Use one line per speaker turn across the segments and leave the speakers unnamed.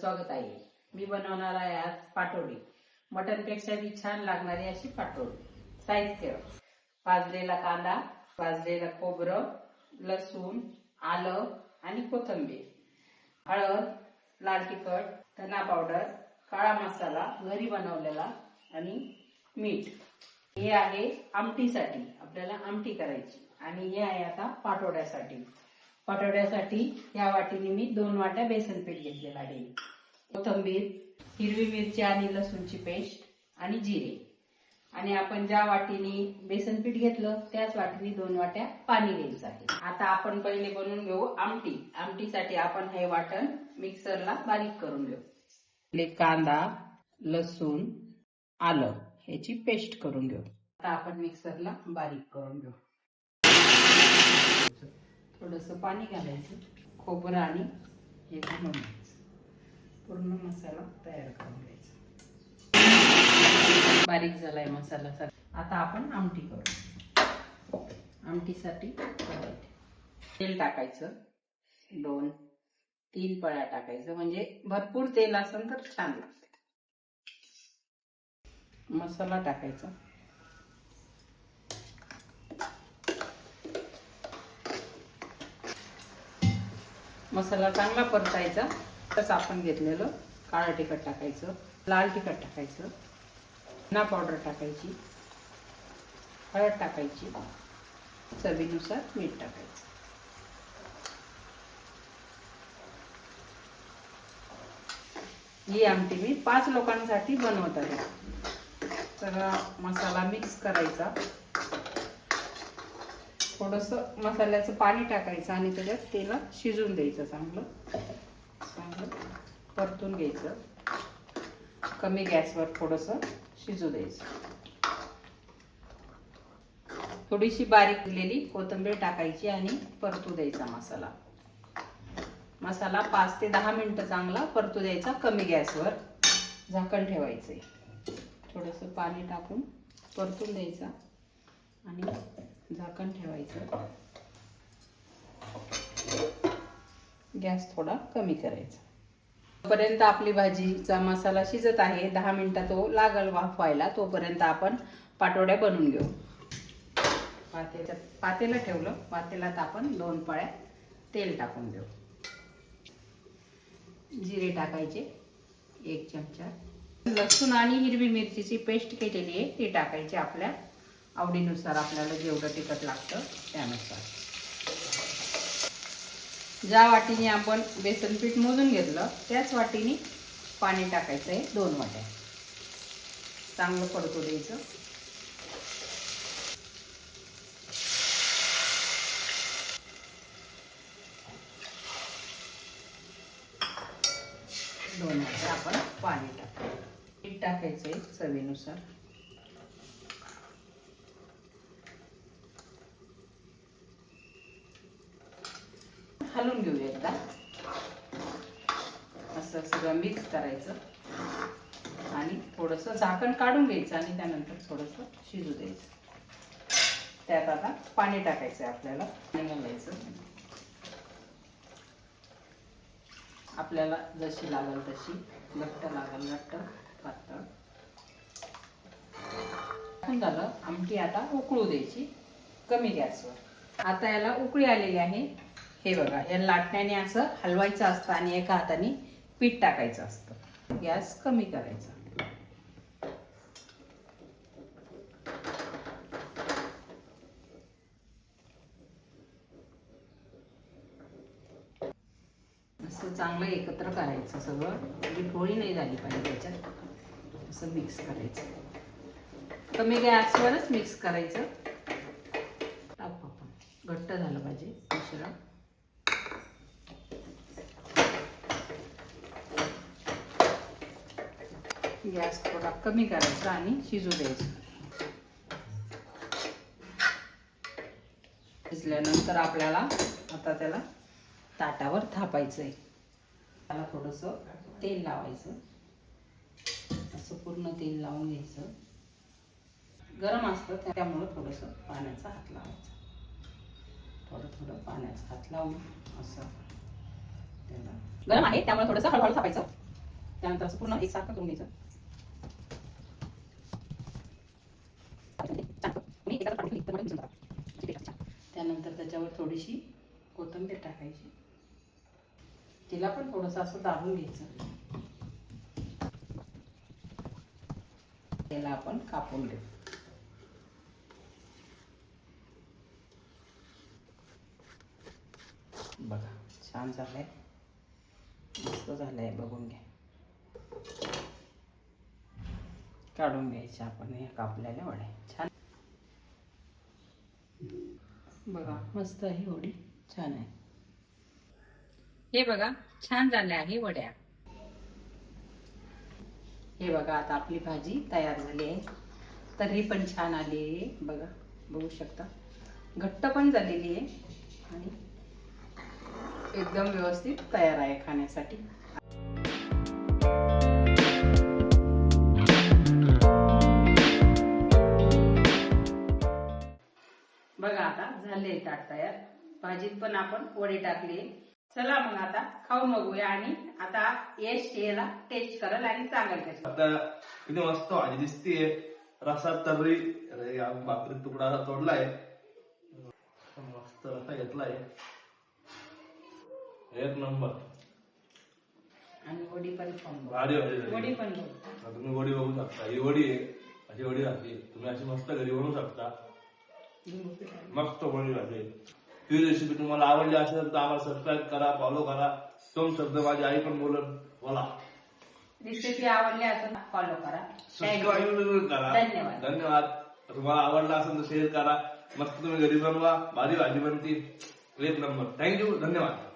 स्वागत आहे. मी बनवणार आहे आज पाटोडी. मटन पेक्षा भी छान लागणारी अशी पाटोडी. साहित्य: भाजलेला कांदा, भाजलेला खोबरं, लसूण, आलं आणि कोथिंबीर, हळद, लाल तिखट, धना पावडर, काळा मसाला घरी बनवलेला आणि मीठ. हे आहे आमटीसाठी, आपल्याला आमटी करायची. आणि हे आहे आता पाटोड्यासाठी. पाटोड्यासाठी या वाटीने मी 2 वाट्या बेसन पीठ घेतलेलं आहे. कोथिंबीर, हिरवी मिरची आणि लसूणची पेस्ट आणि जिरे. आणि आपण ज्या वाटीने बेसन पीठ घेतलं त्याच वाटीने 2 वाट्या पाणी घ्यायचं आहे. आता आपण पहिले बनवून घेऊ आमटी. आमटीसाठी आपण हे वाटण मिक्सरला बारीक करून घेऊ. कांदा, लसूण, आलं ह्याची पेस्ट करून घेऊ. आता आपण मिक्सरला बारीक करून घेऊ. थोडंसं पाणी घालायचं, खोबरं आणि हे घालून पूर्ण मसाला तयार करून घ्यायचा. बारीक झालाय मसाला. आता आपण आमटी करू. आमटीसाठी तेल टाकायचं, 2-3 पळ्या टाकायचं, म्हणजे भरपूर तेल असेल तर छान लागते. मसाला टाकायचा, मसाला चांगला परतायचा. तसं आपण घेतलेलं काळं तिखट टाकायचं, लाल तिखट टाकायचं, धना पावडर टाकायची, हळद टाकायची, चवीनुसार मीठ टाकायचं. ही आमटी मी 5 लोकांसाठी बनवत आहे. सगळा मसाला मिक्स करायचा. थोडंसं मसाल्याचं पाणी टाकायचं आणि त्याच्यात तेला शिजून द्यायचं. चांगलं परतून घ्यायचं. कमी गॅसवर थोडंसं शिजू द्यायचं. थोडीशी बारीक केलेली कोथिंबीर टाकायची आणि परतू द्यायचा मसाला. मसाला 5 ते 10 मिनिटं चांगला परतू द्यायचा कमी गॅसवर. झाकण ठेवायचे. थोडंसं पाणी टाकून परतून द्यायचा आणि झाकण ठेवायचं. गॅस थोडा कमी करायचा. तोपर्यंत आपली भाजीचा मसाला शिजत आहे. 10 मिनिटात तो लागल वाफवायला. तोपर्यंत आपण पाटोड्या बनवून घेऊ. पातेलं ठेवलं. पातेल्यात आपण 2 पळ्या तेल टाकून घेऊ. जिरे टाकायचे 1 चमचा. लसूण आणि हिरवी मिरचीची पेस्ट केलेली आहे ती टाकायची. आपल्या आवडीनुसार, आपल्याला जेवढं तिखट लागतं त्यानुसार. ज्या वाटीने आपण बेसन पीठ मोजून घेतलं त्याच वाटीने पाणी टाकायचं आहे. 2 वाट्या. चांगलं परतू द्यायचं. दोन वाट्या आपण पाणी टाकायचं. मीठ टाकायचं आहे चवीनुसार. हलवून घेऊया एकदा. असं सगळं मिक्स करायचं आणि थोडंसं झाकण काढून घ्यायचं आणि त्यानंतर थोडंसं शिजू द्यायचं. त्यात आता पाणी टाकायचं आहे आपल्याला. पाणी घालायचं आपल्याला जशी लागल तशी. घट्ट लागल घट्ट, पातळ. झालं आमटी. आता उकळू द्यायची कमी गॅसवर. आता याला उकळी आलेली आहे. हे बघा, या लाटण्याने असं हलवायचं असतं आणि एका हाताने पीठ टाकायचं असतं. गॅस कमी करायचा. असं चांगलं एकत्र करायचं सगळं. म्हणजे पोळी नाही झाली पाहिजे त्याच्यात. असं मिक्स करायचं. कमी गॅसवरच मिक्स करायचं. टाकू आपण. घट्ट झालं पाहिजे मिश्रण. गॅस थोडा कमी करायचा आणि शिजू द्यायचं. शिजल्यानंतर आपल्याला आता त्याला ताटावर थापायचं आहे. त्याला थोडंसं तेल लावायचं. असं पूर्ण तेल लावून घ्यायचं. गरम असतं त्यामुळं थोडंसं पाण्याचा हात लावायचा. थोडं पाण्याचा हात लावून असं त्याला. गरम आहे त्यामुळे थोडंसं हळूहळू थापायचं. त्यानंतर असं पूर्ण एकसारखं करून घ्यायचं. त्यानंतर त्याच्यावर थोडीशी कोथिंबीर टाकायची. तिला पण थोडंसं असं दाबून घ्यायचं. त्याला आपण कापून घेऊ. बघा छान झालंय, मस्त झालंय, बघून घ्या. काढून घ्यायच्या आपण हे कापलेल्या वड्या. छान बघा, मस्त ही वडी छान आहे. हे बघा छान झाल्या आहे वड्या. हे बघा आता आपली भाजी तयार झाली आहे. तर्री पण छान आली आहे. बघा, बघू शकता, घट्ट पण झालेली आहे आणि एकदम व्यवस्थित तयार आहे खाण्यासाठी. बघा आता झाले ताट तयार. भाजीत पण आपण वडी टाकली. चला मग आता खाऊन बघूया आणि आता यश याला टेस्ट करल आणि सांगेल कशी.
आता किती मस्त भाजी दिसतीये. रसा तर्री, भाकरी तुकडा तोडलाय, मस्त रसा घेतलाय, एक नंबर.
आणि वडी पण खाऊन
भारी भाजी झाली.
वडी पण
तुम्ही वडी बघू शकता. ही वडी आहे, अशी वडी राहते. तुम्ही अशी मस्त घरी बनवू शकता. मस्त वडी राहते. ही रेसिपी तुम्हाला आवडली असेल तर आम्हाला सबस्क्राईब करा, फॉलो करा. दोन शब्द माझी आई पण बोला.
रेसिपी आवडली असेल फॉलो करा,
सबस्क्राईब करा. धन्यवाद. तुम्हाला आवडला असेल तर शेअर करा. मस्त तुम्ही घरी बनवा, भारी भाजी बनती, एक नंबर. थँक्यू, धन्यवाद.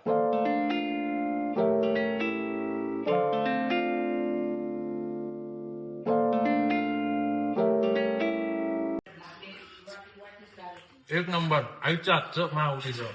एक नंबर आईच्या हातचं मावशीचं.